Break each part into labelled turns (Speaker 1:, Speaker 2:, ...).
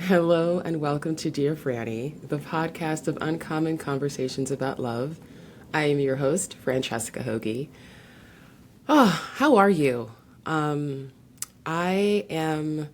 Speaker 1: Hello and welcome to Dear Franny, the podcast of uncommon conversations about love. I am your host, Francesca Hogi. Oh, how are you? I am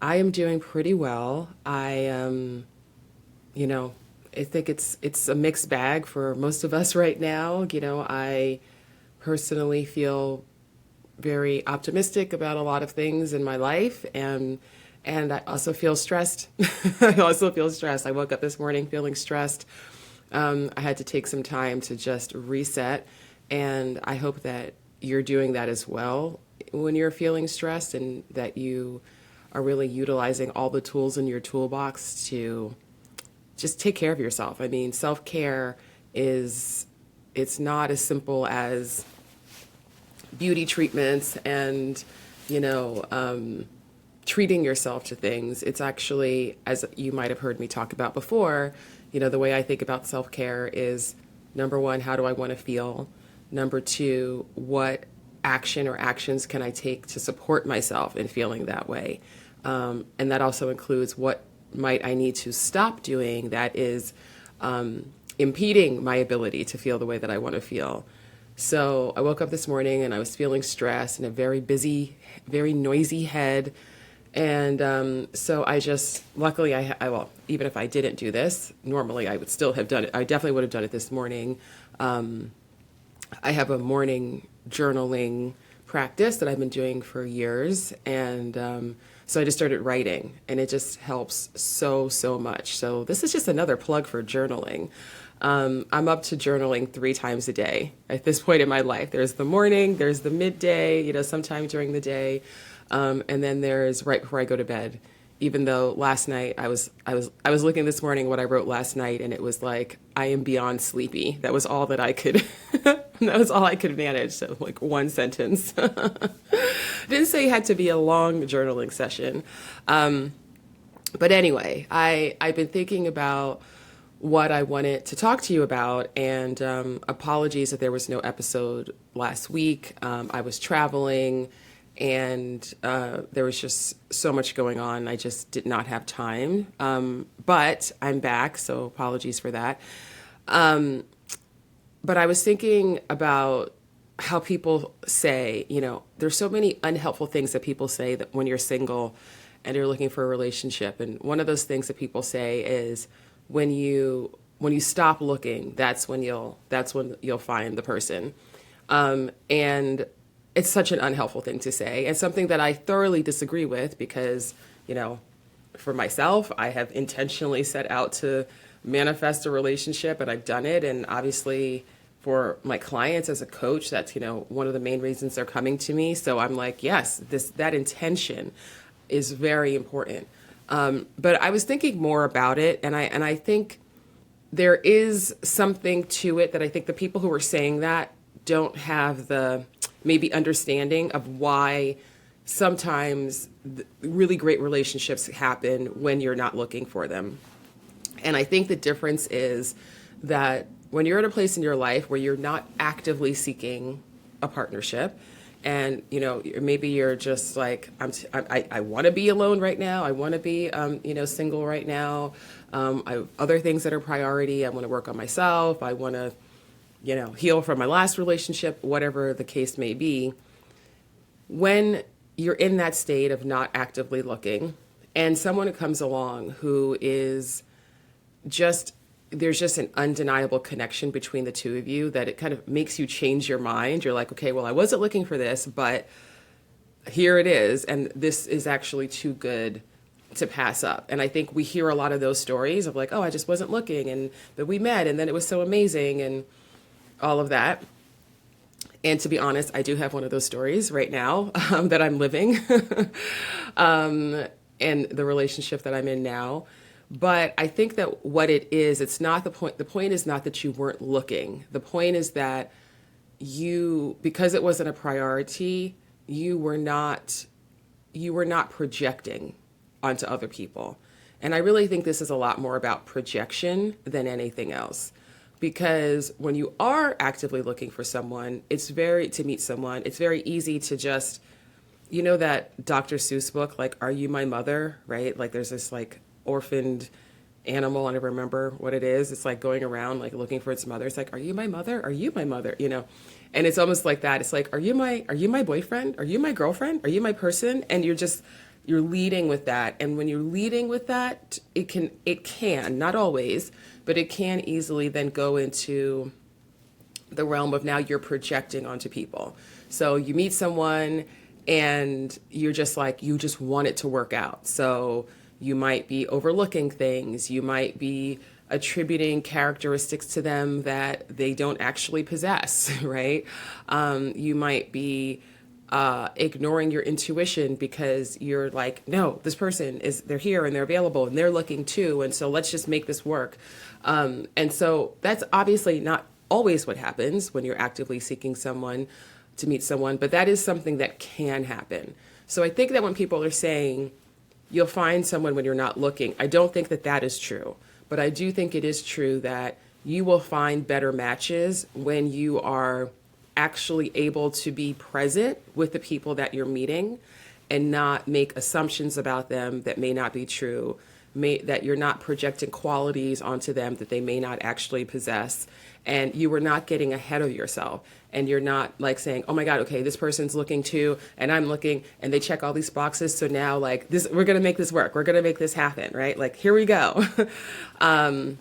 Speaker 1: I am doing pretty well. You know, I think it's a mixed bag for most of us right now. I personally feel very optimistic about a lot of things in my life, and I also feel stressed. I woke up this morning feeling stressed. I had to take some time to just reset, and I hope that you're doing that as well when you're feeling stressed, and that you are really utilizing all the tools in your toolbox to just take care of yourself. I mean, self-care is it's not as simple as beauty treatments and you know treating yourself to things. It's actually, as you might have heard me talk about before, the way I think about self-care is, number one, how do I want to feel? Number two, what action or actions can I take to support myself in feeling that way? And that also includes what might I need to stop doing that is impeding my ability to feel the way that I want to feel. So I woke up this morning and I was feeling stressed and a very busy, very noisy head. And so I just, luckily, well, even if I didn't do this, normally I would still have done it. I definitely would have done it this morning. I have a morning journaling practice that I've been doing for years. And so I just started writing, and it just helps so much. So this is just another plug for journaling. I'm up to journaling 3 times a day at this point in my life. There's the morning, there's the midday, sometime during the day. And then there's right before I go to bed. Even though last night I was looking this morning what I wrote last night, and it was like, I am beyond sleepy. That was all that I could that was all I could manage. So like one sentence. Didn't say it had to be a long journaling session. But anyway, I've been thinking about what I wanted to talk to you about, and apologies that there was no episode last week. I was traveling, and there was just so much going on. I just did not have time. But I'm back, so apologies for that. But I was thinking about how people say, there's so many unhelpful things that people say that when you're single and you're looking for a relationship. And one of those things that people say is, when you stop looking, that's when you'll find the person. And it's such an unhelpful thing to say, and something that I thoroughly disagree with, because, for myself, I have intentionally set out to manifest a relationship, and I've done it. And obviously for my clients as a coach, that's, one of the main reasons they're coming to me. So I'm like, yes, that intention is very important. But I was thinking more about it, and I think there is something to it that I think the people who are saying that don't have the maybe understanding of why sometimes really great relationships happen when you're not looking for them. And I think the difference is that when you're at a place in your life where you're not actively seeking a partnership, and maybe you're just like, I want to be alone right now. I want to be single right now. I have other things that are priority. I want to work on myself. I want to heal from my last relationship, whatever the case may be. When you're in that state of not actively looking, and someone comes along who is there's just an undeniable connection between the two of you, that it kind of makes you change your mind. You're like, okay, well, I wasn't looking for this, but here it is. And this is actually too good to pass up. And I think we hear a lot of those stories of like, oh, I just wasn't looking, but we met, and then it was so amazing, and all of that. And to be honest, I do have one of those stories right now that I'm living, and the relationship that I'm in now. But I think that what it is, it's not the point. The point is not that you weren't looking. The point is that because it wasn't a priority, you were not projecting onto other people. And I really think this is a lot more about projection than anything else. Because when you are actively looking for someone, to meet someone, it's very easy to just you know that Dr. Seuss book, like, Are You My Mother, right? Like there's this like orphaned animal. I never remember what it is. It's like going around like looking for its mother. It's like, are you my mother? Are you my mother? You know? And it's almost like that. It's like, are you my boyfriend? Are you my girlfriend? Are you my person? And you're leading with that. And when you're leading with that, it can, not always, but it can easily then go into the realm of now you're projecting onto people. So you meet someone and you're just like, you just want it to work out. So you might be overlooking things. You might be attributing characteristics to them that they don't actually possess, right? You might be ignoring your intuition because you're like, no, this person they're here and they're available and they're looking too. And so let's just make this work. And so that's obviously not always what happens when you're actively seeking someone to meet someone, but that is something that can happen. So I think that when people are saying you'll find someone when you're not looking, I don't think that that is true, but I do think it is true that you will find better matches when you are actually able to be present with the people that you're meeting and not make assumptions about them that may not be true, that you're not projecting qualities onto them that they may not actually possess. And you were not getting ahead of yourself. And you're not like saying, oh my God, okay, this person's looking too, and I'm looking, and they check all these boxes. So now like this, we're going to make this work. We're going to make this happen, right? Like, here we go. And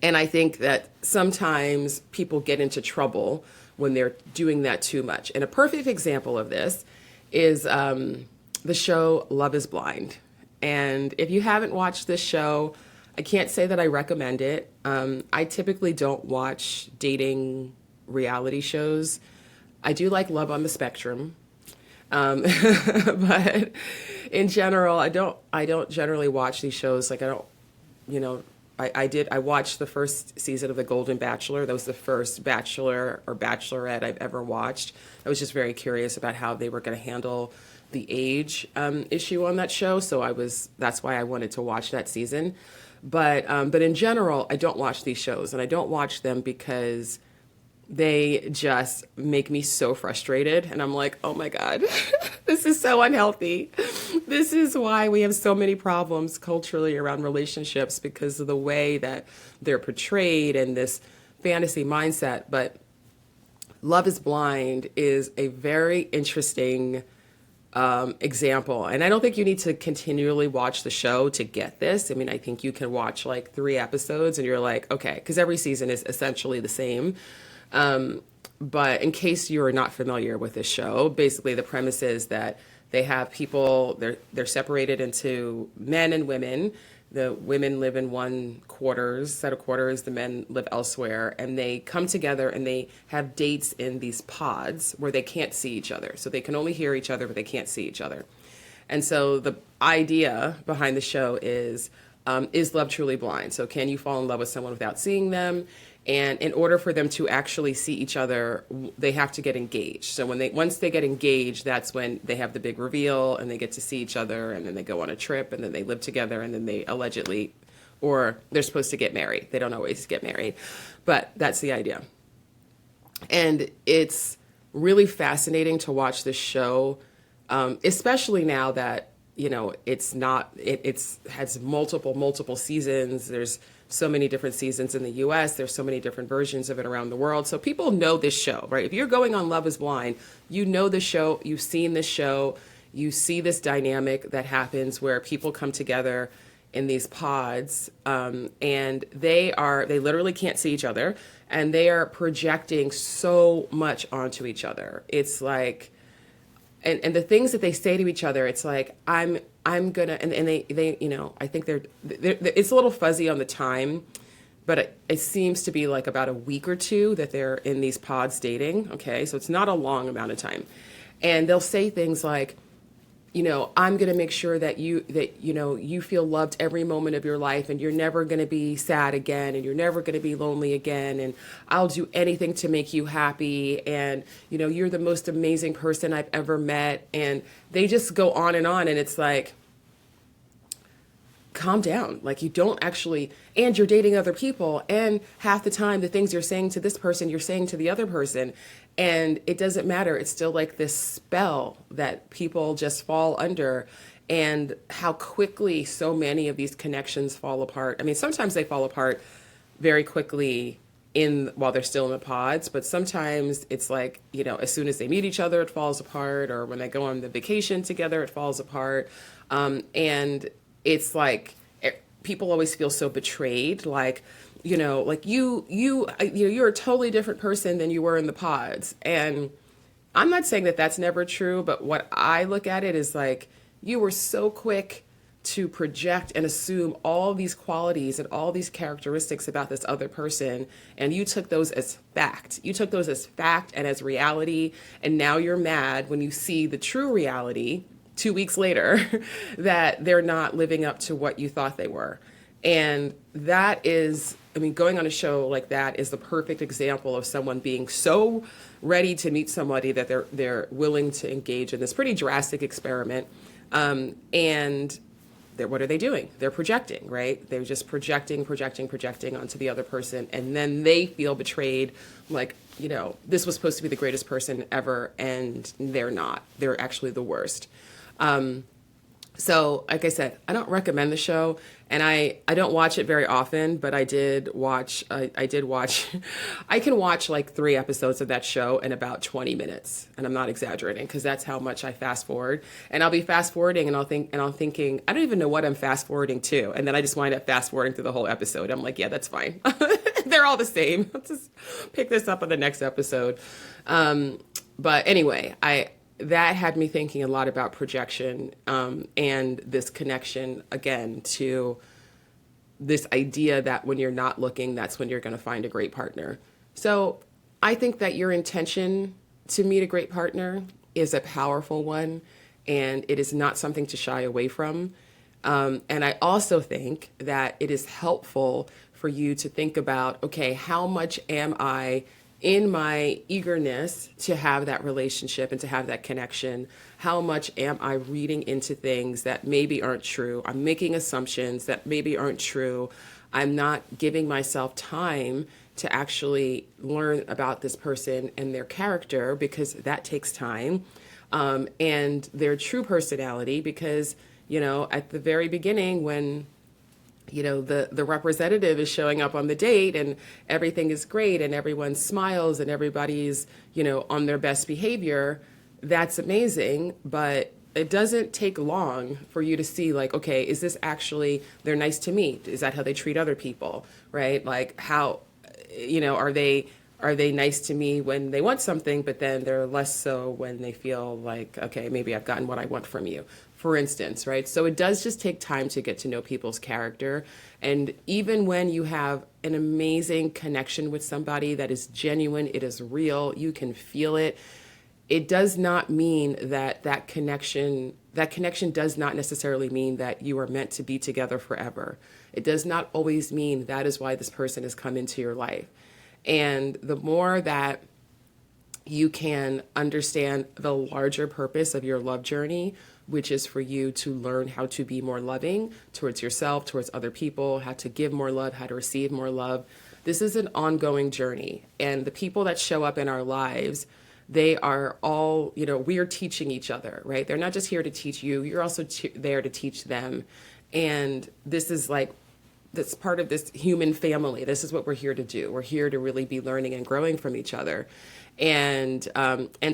Speaker 1: I think that sometimes people get into trouble when they're doing that too much. And a perfect example of this is the show Love is Blind. And if you haven't watched this show, I can't say that I recommend it. I typically don't watch dating reality shows. I do like Love on the Spectrum. But in general, I don't generally watch these shows. Like I watched the first season of The Golden Bachelor. That was the first Bachelor or Bachelorette I've ever watched. I was just very curious about how they were going to handle the age issue on that show. So that's why I wanted to watch that season. But in general, I don't watch these shows, and I don't watch them because they just make me so frustrated. And I'm like, oh my God, this is so unhealthy. This is why we have so many problems culturally around relationships, because of the way that they're portrayed and this fantasy mindset. But Love is Blind is a very interesting example. And I don't think you need to continually watch the show to get this. I mean, I think you can watch like 3 episodes and you're like, okay, because every season is essentially the same. But in case you're not familiar with this show, basically the premise is that they have people, they're separated into men and women. The women live in one set of quarters, the men live elsewhere, and they come together and they have dates in these pods where they can't see each other. So they can only hear each other, but they can't see each other. And so the idea behind the show is love truly blind? So can you fall in love with someone without seeing them? And in order for them to actually see each other, they have to get engaged. So once they get engaged, that's when they have the big reveal and they get to see each other, and then they go on a trip, and then they live together, and then they allegedly, or they're supposed to get married. They don't always get married, but that's the idea. And it's really fascinating to watch this show, especially now that, it's has multiple seasons. There's so many different seasons in the US. There's so many different versions of it around the world. So people know this show, right? If you're going on Love is Blind, you know the show, you've seen this show, you see this dynamic that happens where people come together in these pods, and they literally can't see each other, and they are projecting so much onto each other. It's like, and the things that they say to each other, it's like, I'm gonna, and they I think they're it's a little fuzzy on the time, but it seems to be like about a week or 2 that they're in these pods dating. Okay, so it's not a long amount of time, and they'll say things like, I'm going to make sure that you feel loved every moment of your life, and you're never going to be sad again, and you're never going to be lonely again, and I'll do anything to make you happy, and you're the most amazing person I've ever met. And they just go on, and it's like, calm down. Like, you don't actually, and you're dating other people, and half the time the things you're saying to this person, you're saying to the other person, and it doesn't matter. It's still like this spell that people just fall under, and how quickly so many of these connections fall apart. I mean, sometimes they fall apart very quickly while they're still in the pods, but sometimes it's like, as soon as they meet each other, it falls apart, or when they go on the vacation together, it falls apart. And it's like people always feel so betrayed, like, like you're a totally different person than you were in the pods. And I'm not saying that that's never true, but what I look at it is like, you were so quick to project and assume all these qualities and all these characteristics about this other person, and you took those as fact. You took those as fact and as reality, and now you're mad when you see the true reality 2 weeks later that they're not living up to what you thought they were. And that is, going on a show like that is the perfect example of someone being so ready to meet somebody that they're willing to engage in this pretty drastic experiment. And what are they doing? They're projecting, right? They're just projecting onto the other person. And then they feel betrayed, like, this was supposed to be the greatest person ever, and they're not. They're actually the worst. So, like I said, I don't recommend the show, and I don't watch it very often, but I did watch, I can watch like 3 episodes of that show in about 20 minutes. And I'm not exaggerating, because that's how much I fast forward. And I'll be fast forwarding and I'm thinking, I don't even know what I'm fast forwarding to. And then I just wind up fast forwarding through the whole episode. I'm like, yeah, that's fine. They're all the same. Let's just pick this up on the next episode. But anyway, that had me thinking a lot about projection, and this connection, again, to this idea that when you're not looking, that's when you're going to find a great partner. So I think that your intention to meet a great partner is a powerful one, and it is not something to shy away from. And I also think that it is helpful for you to think about, okay, how much am I in my eagerness to have that relationship and to have that connection? How much am I reading into things that maybe aren't true? I'm making assumptions that maybe aren't true. I'm not giving myself time to actually learn about this person and their character, because that takes time, and their true personality, because, at the very beginning, when the representative is showing up on the date and everything is great and everyone smiles and everybody's, on their best behavior, that's amazing. But it doesn't take long for you to see, like, okay, is this actually, they're nice to meet? Is that how they treat other people, right? Like, how, are they nice to me when they want something, but then they're less so when they feel like, okay, maybe I've gotten what I want from you, for instance, right? So it does just take time to get to know people's character. And even when you have an amazing connection with somebody that is genuine, it is real, you can feel it, it does not mean that connection does not necessarily mean that you are meant to be together forever. It does not always mean that is why this person has come into your life. And the more that you can understand the larger purpose of your love journey, which is for you to learn how to be more loving towards yourself, towards other people, how to give more love, how to receive more love. This is an ongoing journey. And the people that show up in our lives, they are all, we are teaching each other, right? They're not just here to teach you, you're also there to teach them. And this is like, that's part of this human family. This is what we're here to do. We're here to really be learning and growing from each other. And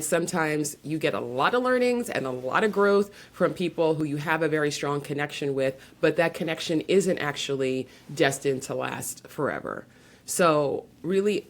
Speaker 1: sometimes you get a lot of learnings and a lot of growth from people who you have a very strong connection with, but that connection isn't actually destined to last forever. So really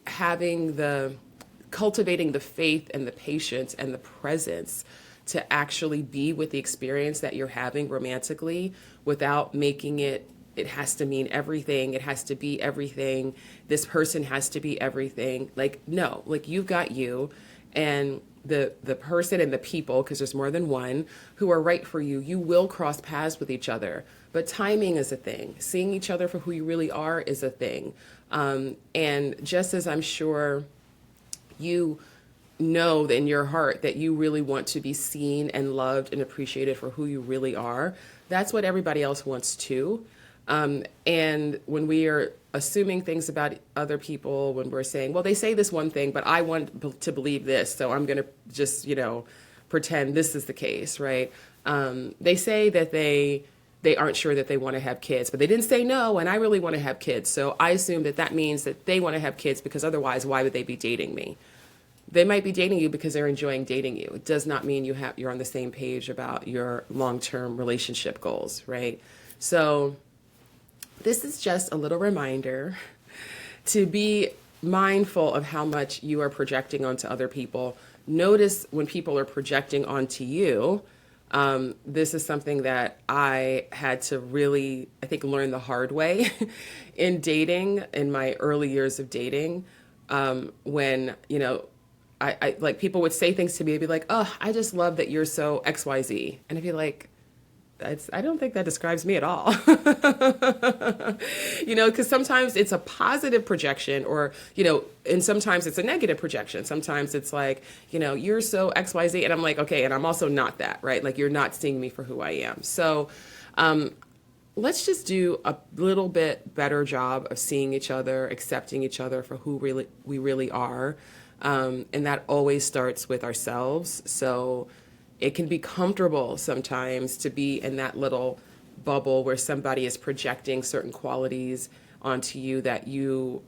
Speaker 1: cultivating the faith and the patience and the presence to actually be with the experience that you're having romantically without making it has to mean everything. It has to be everything. This person has to be everything. Like, no, like, you've got you and the person and the people, because there's more than one, who are right for you. You will cross paths with each other, but timing is a thing. Seeing each other for who you really are is a thing. And just as I'm sure you know in your heart that you really want to be seen and loved and appreciated for who you really are, that's what everybody else wants too. And when we are assuming things about other people, when we're saying, well, they say this one thing, but I want to believe this, so I'm going to just, pretend this is the case, right? They say that they aren't sure that they want to have kids, but they didn't say no, and I really want to have kids. So I assume that means that they want to have kids, because otherwise, why would they be dating me? They might be dating you because they're enjoying dating you. It does not mean you're on the same page about your long-term relationship goals, right? So this is just a little reminder to be mindful of how much you are projecting onto other people. Notice when people are projecting onto you. This is something that I had to really, I think, learn the hard way in dating, in my early years of dating, when, I like, people would say things to me. I'd be like, oh, I just love that you're so XYZ. And I'd be like, I don't think that describes me at all. Because sometimes it's a positive projection, or, and sometimes it's a negative projection. Sometimes it's like, you're so XYZ. And I'm like, okay, and I'm also not that, right? Like, you're not seeing me for who I am. So let's just do a little bit better job of seeing each other, accepting each other for who we really are. And that always starts with ourselves. So it can be comfortable sometimes to be in that little bubble where somebody is projecting certain qualities onto you that you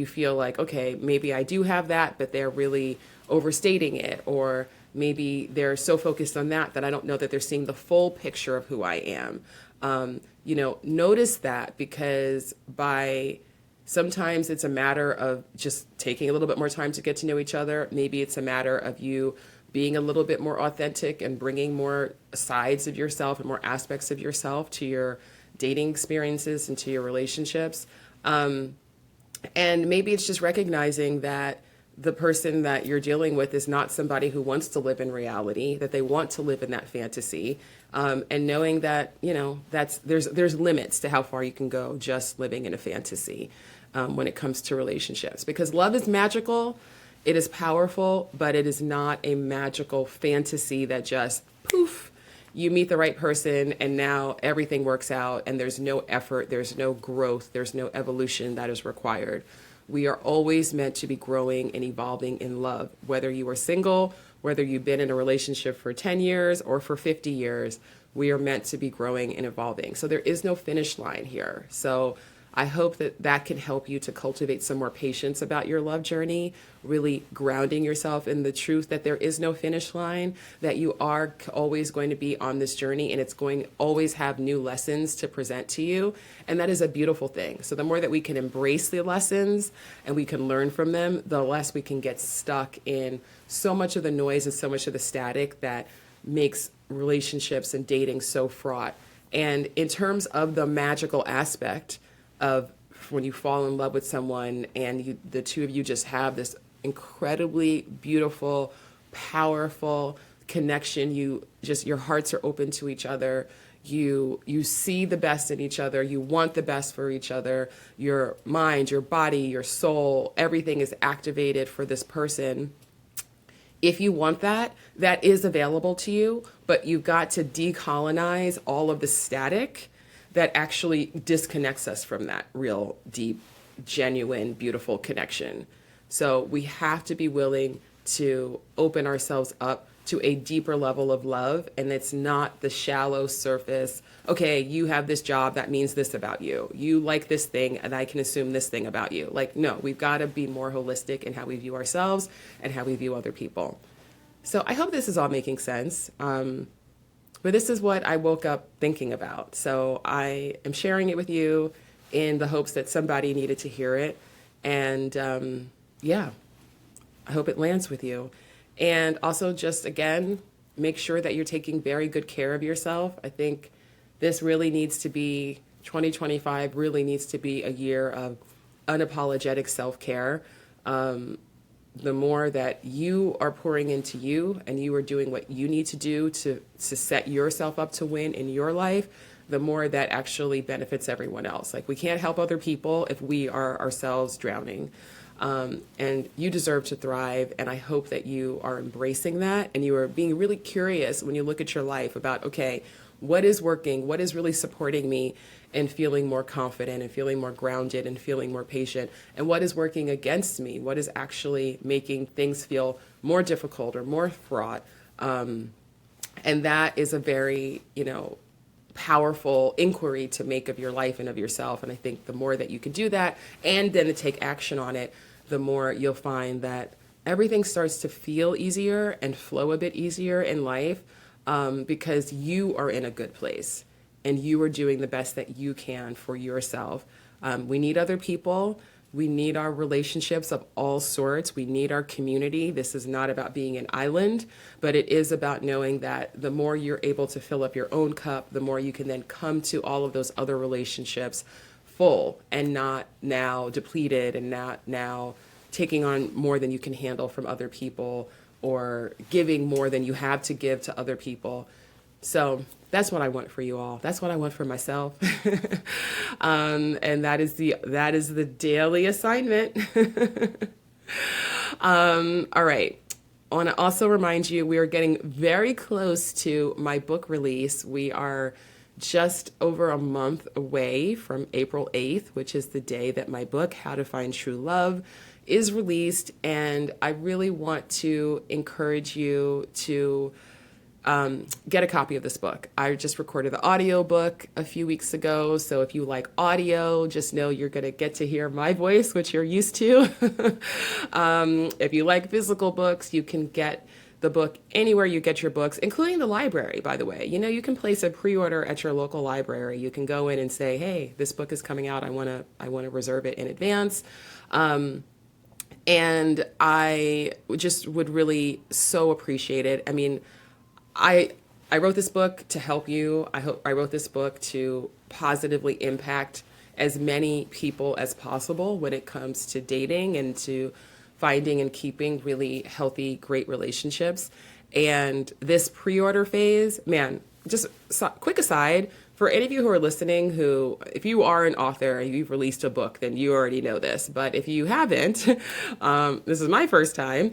Speaker 1: feel like, okay, maybe I do have that, but they're really overstating it. Or maybe they're so focused on that I don't know that they're seeing the full picture of who I am. Notice that, because sometimes it's a matter of just taking a little bit more time to get to know each other. Maybe it's a matter of you being a little bit more authentic and bringing more sides of yourself and more aspects of yourself to your dating experiences and to your relationships. And maybe it's just recognizing that the person that you're dealing with is not somebody who wants to live in reality, that they want to live in that fantasy, and knowing that, there's limits to how far you can go just living in a fantasy when it comes to relationships. Because love is magical. It is powerful, but it is not a magical fantasy that just poof, you meet the right person and now everything works out and there's no effort, there's no growth, there's no evolution that is required. We are always meant to be growing and evolving in love, whether you are single, whether you've been in a relationship for 10 years or for 50 years, we are meant to be growing and evolving. So there is no finish line here. So I hope that can help you to cultivate some more patience about your love journey, really grounding yourself in the truth that there is no finish line, that you are always going to be on this journey and it's going to always have new lessons to present to you. And that is a beautiful thing. So the more that we can embrace the lessons and we can learn from them, the less we can get stuck in so much of the noise and so much of the static that makes relationships and dating so fraught. And in terms of the magical aspect of when you fall in love with someone and the two of you just have this incredibly beautiful, powerful connection, your hearts are open to each other. You see the best in each other. You want the best for each other. Your mind, your body, your soul, everything is activated for this person. If you want that, that is available to you, but you've got to decolonize all of the static that actually disconnects us from that real, deep, genuine, beautiful connection. So we have to be willing to open ourselves up to a deeper level of love. And it's not the shallow surface, okay, you have this job, that means this about you. You like this thing, and I can assume this thing about you. Like, no, we've got to be more holistic in how we view ourselves and how we view other people. So I hope this is all making sense. But this is what I woke up thinking about. So I am sharing it with you in the hopes that somebody needed to hear it. And I hope it lands with you. And also just, again, make sure that you're taking very good care of yourself. I think this really needs to be, 2025 really needs to be a year of unapologetic self-care. The more that you are pouring into you and you are doing what you need to do to set yourself up to win in your life, the more that actually benefits everyone else. Like, we can't help other people if we are ourselves drowning. And you deserve to thrive. And I hope that you are embracing that and you are being really curious when you look at your life about, okay, what is working, what is really supporting me and feeling more confident and feeling more grounded and feeling more patient, and what is working against me, what is actually making things feel more difficult or more fraught. And that is a very, powerful inquiry to make of your life and of yourself. And I think the more that you can do that and then to take action on it, the more you'll find that everything starts to feel easier and flow a bit easier in life, because you are in a good place and you are doing the best that you can for yourself. We need other people. We need our relationships of all sorts. We need our community. This is not about being an island, but it is about knowing that the more you're able to fill up your own cup, the more you can then come to all of those other relationships full and not now depleted and not now taking on more than you can handle from other people or giving more than you have to give to other people. So that's what I want for you all. That's what I want for myself. And that is the daily assignment. All right. I want to also remind you, we are getting very close to my book release. We are just over a month away from April 8th, which is the day that my book, How to Find True Love, is released. And I really want to encourage you to get a copy of this book. I just recorded the audio book a few weeks ago. So if you like audio, just know you're going to get to hear my voice, which you're used to. If you like physical books, you can get the book anywhere you get your books, including the library, by the way. You can place a pre-order at your local library. You can go in and say, hey, this book is coming out. I want to reserve it in advance. And I just would really so appreciate it. I mean, I wrote this book to help you. I wrote this book to positively impact as many people as possible when it comes to dating and to finding and keeping really healthy, great relationships. And this pre-order phase, man, just quick aside, for any of you who are listening who, if you are an author and you've released a book, then you already know this. But if you haven't, this is my first time,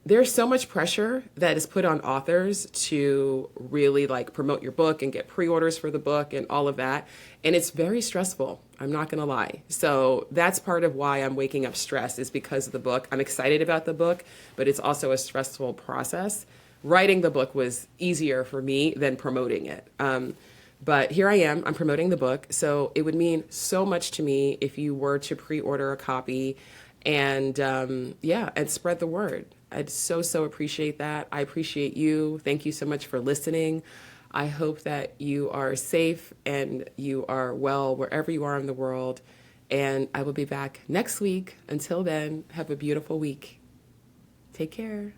Speaker 1: there's so much pressure that is put on authors to really promote your book and get pre-orders for the book and all of that. And it's very stressful. I'm not going to lie. So that's part of why I'm waking up stressed, is because of the book. I'm excited about the book, but it's also a stressful process. Writing the book was easier for me than promoting it. But here I am, I'm promoting the book. So it would mean so much to me if you were to pre-order a copy and and spread the word. I'd so appreciate that. I appreciate you. Thank you so much for listening. I hope that you are safe and you are well wherever you are in the world. And I will be back next week. Until then, have a beautiful week. Take care.